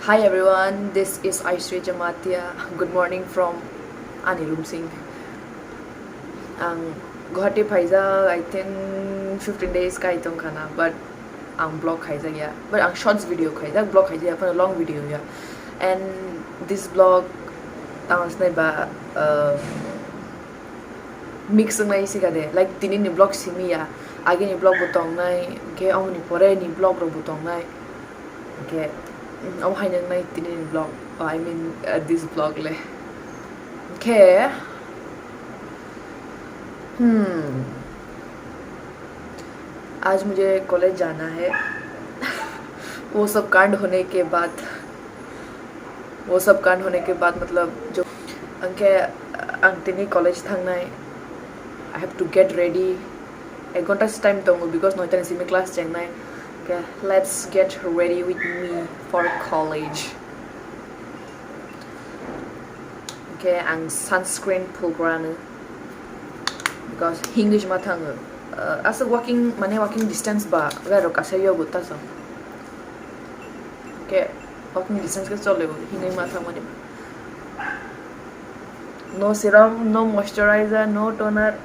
Hi everyone, this is Aisiri Jamatia. Good morning from Anirum Singh. Guwahati Paiza, I think 15 days ka itong kana, but ang blog kaiza ya. But ang shorts video kaiza, blog kaiza ya, a long video ya. And this blog, tangos na ba mix na isi kade, like tini ni blog simi ya, agi ni blog butong na, okay, ang ni pore ni blog ro butong na, okay. Ông hay nhân này tin in vlog, I mean this vlog le. Okay. आज मुझे college जाना है. वो सब कांड होने के बाद मतलब जो अंके अंतिनी कॉलेज थांगना है. I have to get ready. एक घंटा टाइम दूंगा because नौतन सी में क्लास चलना है. Okay, let's get ready with me for college. Okay, ang sunscreen program because English matang as a walking distance ba garo kasayo buta sa. Okay, walking distance ka chole go English matang mane. No serum, no moisturizer, no toner,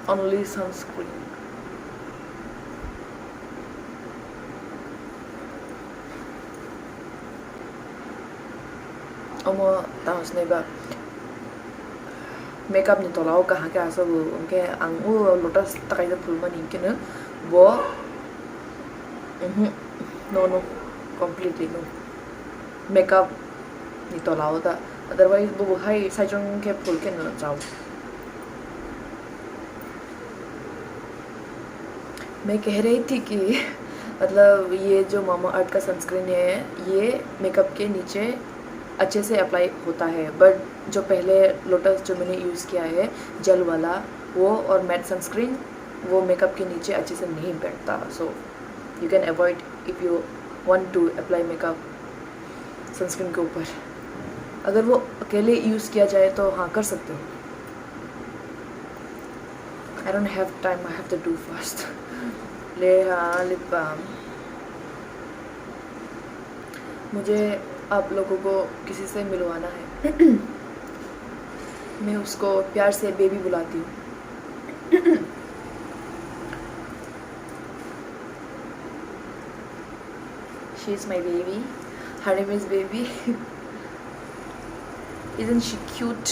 only sunscreen. Omo taos na ba makeup ni tolao kaha ka asa bu ke ang lotus takai da phul mani kena bo no completely no makeup ni tolao da otherwise bu hai sajong ke phul ke na chao. मैं कह रही थी कि मतलब ये जो मामा अर्थ का sunscreen है ये मेकअप के नीचे अच्छे से अप्लाई होता है, बट जो पहले लोटस जो मैंने यूज़ किया है जेल वाला वो और मैट सनस्क्रीन वो मेकअप के नीचे अच्छे से नहीं बैठता. So you can avoid if you want to apply makeup sunscreen के ऊपर. अगर वो अकेले यूज़ किया जाए तो हाँ कर सकते हो. I don't have time, I have to do fast. ले हाँ लिप बाम. मुझे आप लोगों को किसी से मिलवाना है. मैं उसको प्यार से बेबी बुलाती हूँ. She is my baby. Her name is Baby. Isn't she cute?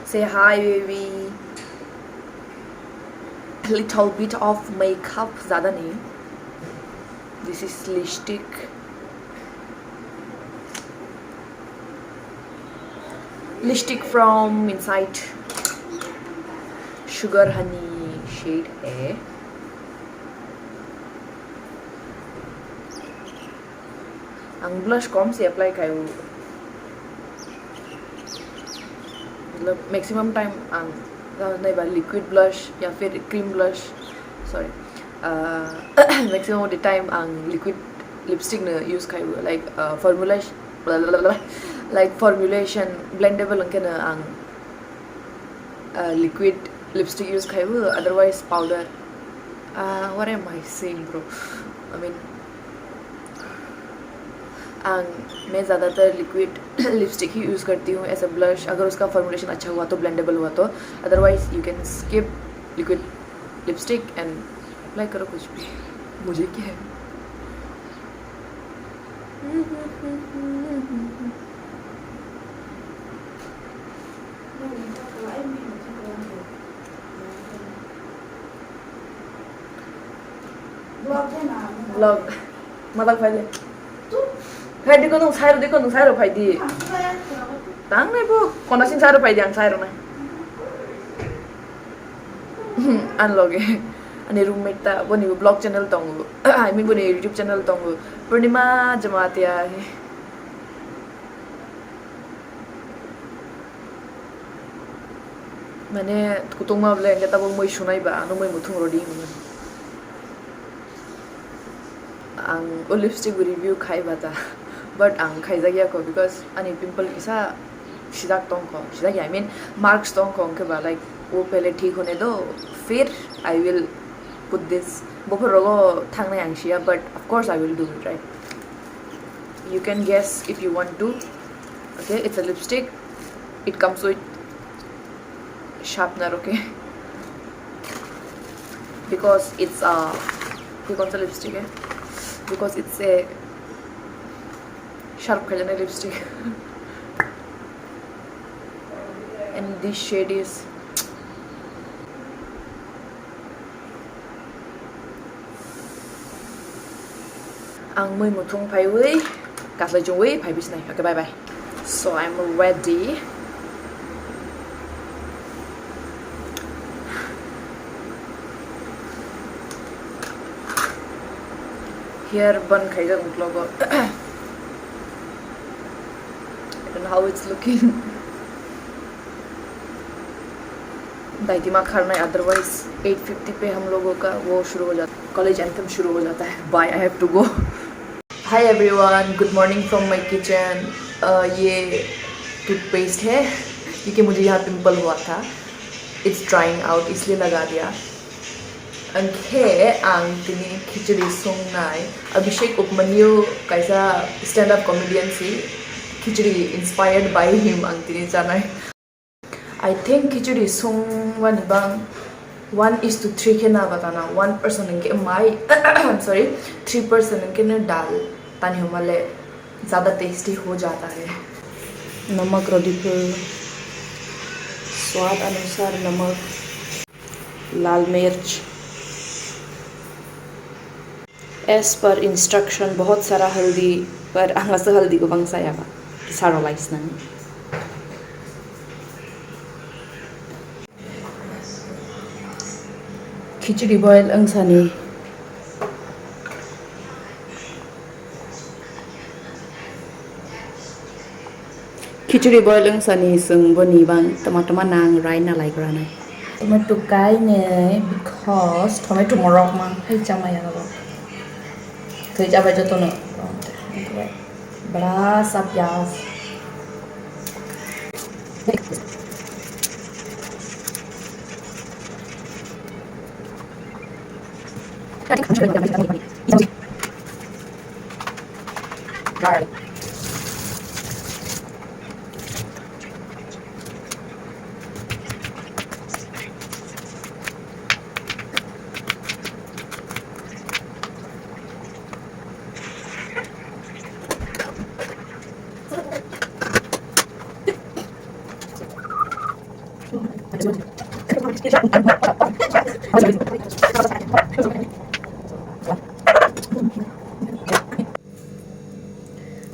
Say hi, baby. A little bit of makeup, ज़्यादा नहीं. This is lipstick. Lipstick from inside Sugar Honey shade है. ang blush कम से apply करूँ मतलब maximum time ang नहीं बा liquid blush या फिर cream blush sorry maximum of the time ang liquid lipstick na use kayo like formulation blendable ang kana ang liquid lipstick use kayo, otherwise powder. What am I saying bro? I mean मैं ज़्यादातर liquid lipstick ही use करती हूँ as a blush. अगर उसका formulation अच्छा हुआ तो blendable हुआ तो, otherwise you can skip liquid lipstick and apply करो कुछ भी. मुझे क्या है. ब्लॉग मतलब फायदे फायदे को तुम साइरो फायदे तांग नहीं बो कोना सिन साइरो फायदे आंग साइरो ना अनलॉग है. अनि रूममेट ता बनी ब्लॉग चैनल तंगु आई मीन बनी यूट्यूब चैनल तंगु पूर्णिमा जमातिया है. मैंने कुतुंग मा ब्ले तब मैं सुनाई बा नो मैं मुथुंग रोडी हूँ. ang lipstick review खाई बता but ang खाई जागिया को because अनि पिंपल किसा शिदाक तोंग को शिदाक I mean marks तोंग को उनके बाद like वो पहले ठीक होने दो फिर I will put this. Boporogo thang na yang siya, but of course I will do it, right? You can guess if you want to. Okay, it's a lipstick. It comes with sharpener, okay? Because it's a lipstick, eh? Because it's a sharp khajane lipstick. And this shade is ang muy mutung pai wei kat le jong wei pai bis nai. Okay, bye bye. So I'm ready. Here bun khai jang logo. I don't know how it's looking. दिमाग खरना है, otherwise 8:50 पे हम लोगों का वो शुरू हो जाता है, कॉलेज एंथम शुरू हो जाता है. Bye, I have to go. Hi everyone, good morning from my kitchen. ये टूथपेस्ट है क्योंकि मुझे यहाँ पिंपल हुआ था. इट्स ड्राइंग आउट इसलिए लगा दिया. अंखे आंग तिनी खिचड़ी संगनाय अभिषेक उपमन्यु कैसा स्टैंड अप कॉमेडियन सी खिचड़ी इंस्पायर्ड बाय हिम आंग तिनी जानाय. I think khichdi sung one bang 1:3 के ना बताना. 1% इनके my I'm sorry 3% इनके ने डाल तानी हमारे ज़्यादा टेस्टी हो जाता है. नमक रोडीपुर स्वाद अनुसार नमक, लाल मिर्च एस पर इंस्ट्रक्शन. बहुत सारा हल्दी पर आंगा से हल्दी को बंगसाया बा सारो लाइस ना. खिचड़ी बॉयल अंगसानी खिचड़ी बॉयल अंगसानी संग बनी बांग टमाटो नांग राय ना लाइग्रा ना. टमाटो काय ने बिकॉज टमाटो मरक मा है जामाया ना तो जाबा जतो न बड़ा सा प्याज.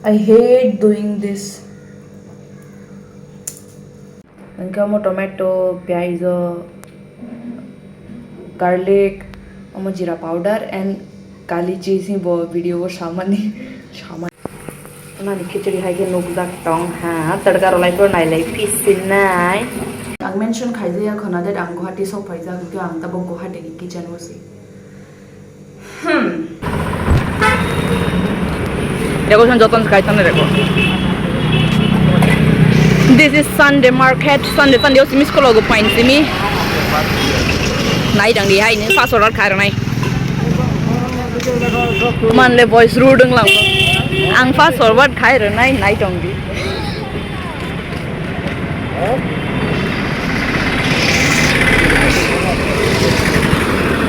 I hate doing this. Angkamo tomato, pyaz, garlic, jeera powder and kali cheese hi bo video wo shamani. Nani khichdi hai ke nok dak tong ha tadka rolai ko nai lai fish nai. Ang mention khaije ya khana that ang Guwahati so phaija ke ang ta bo Guwahati ki kitchen wo si. Decoration joton kaitane reko. This is Sunday market. Sunday osi miss ko logo point simi. Nai dang di hai ni fast order khai ra nai. Man le voice rude ng lang. Ang fast forward khai ra nai dang di.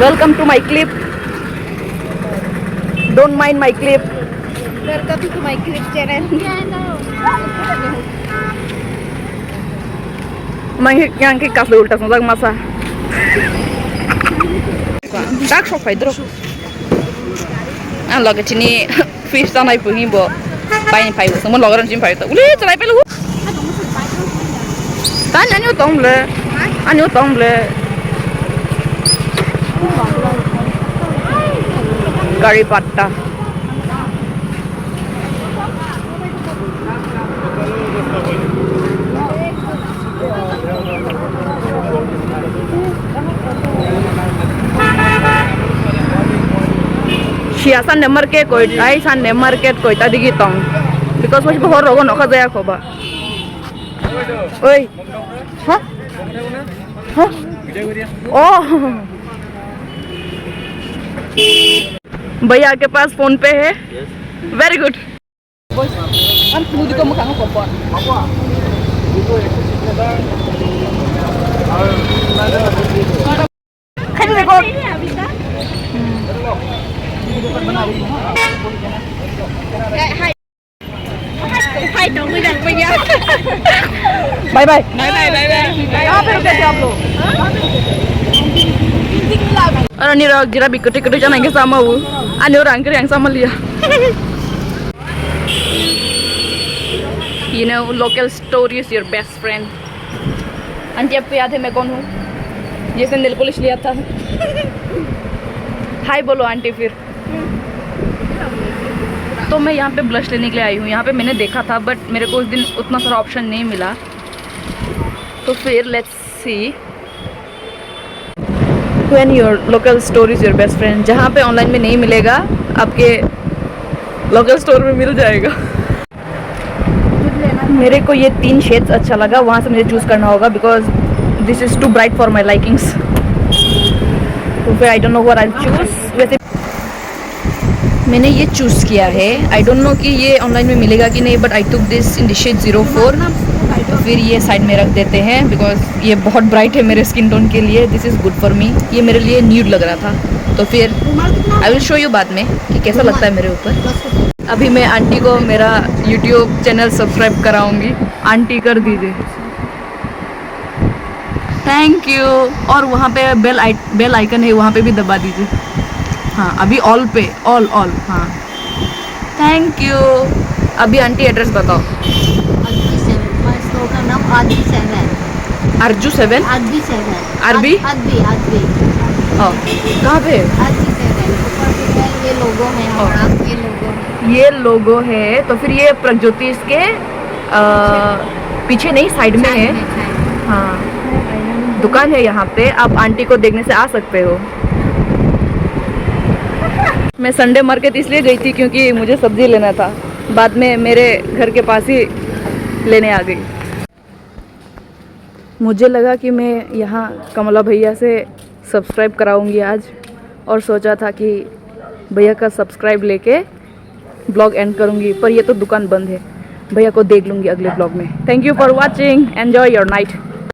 Welcome to my clip. Don't mind my clip. Welcome to my clip channel. Yang ke kas ulta sang masa. Tak sok pai dro. An log chini fish tanai puhi bo. Pai pai sang mon logaran jim pai ta. Uli chalai pelu. Tan anyo tong le. Curry patta. Siya Sunday market ko, ay Sunday market ko itadigi tong. Because mas bahor rogo no kazaya ko ba. Oi. Ha? Ha? Oh. भैया के पास phone पे है. Very good. Bye bye. Ano ni Rog jira bikut-ikut jangan yang sama wu. Ani orang kira yang sama liya. You know, local story is your best friend. Aunty आपको याद है मैं कौन हूँ? जिसने नेल पॉलिश लिया था. हाय बोलो आंटी फिर. तो मैं यहाँ पे ब्लश लेने के लिए आई हूँ. यहाँ पे मैंने देखा था बट मेरे को उस दिन उतना सारा ऑप्शन नहीं मिला. तो फिर let's see. When your local store is your best friend. जहाँ पे ऑनलाइन में नहीं मिलेगा आपके लोकल स्टोर में मिल जाएगा. मेरे को ये 3 शेड्स अच्छा लगा. वहाँ से मुझे चूज़ करना होगा because this is too bright for my likings. तो फिर I don't know what I choose. वैसे मैंने ये चूज़ किया है. आई डोंट नो कि ये ऑनलाइन में मिलेगा कि नहीं but I took this in the shade 04. तो फिर ये साइड में रख देते हैं बिकॉज ये बहुत ब्राइट है मेरे स्किन टोन के लिए. This is good for me. ये मेरे लिए न्यूड लग रहा था. तो फिर आई विल शो यू बाद में कि कैसा लगता है मेरे ऊपर. अभी मैं आंटी को मेरा यूट्यूब चैनल सब्सक्राइब कराऊंगी. आंटी कर दीजिए. Thank you. और वहाँ पे बेल आइकन है वहाँ पे भी दबा दीजिए. हाँ अभी ऑल पे ऑल. हाँ थैंक यू. अभी आंटी एड्रेस बताओ. का नाम आदि 7. अर्जू 7. आदि 7. अरबी. आदि. कहाँ पे? आदि 7. ऊपर पे ये लोगो है हमारा. ये लोगो है. तो फिर ये प्रज्योतिष के पीछे नहीं साइड में है. हाँ दुकान है यहाँ पे. आप आंटी को देखने से आ सकते हो. मैं संडे मार्केट इसलिए गई थी क्योंकि मुझे सब्जी लेना था. बाद में मेरे घर के पास ही लेने आ गई. मुझे लगा कि मैं यहाँ कमला भैया से सब्सक्राइब कराऊंगी आज. और सोचा था कि भैया का सब्सक्राइब लेके ब्लॉग एंड करूंगी. पर ये तो दुकान बंद है. भैया को देख लूँगी अगले ब्लॉग में. Thank you for watching. Enjoy your night.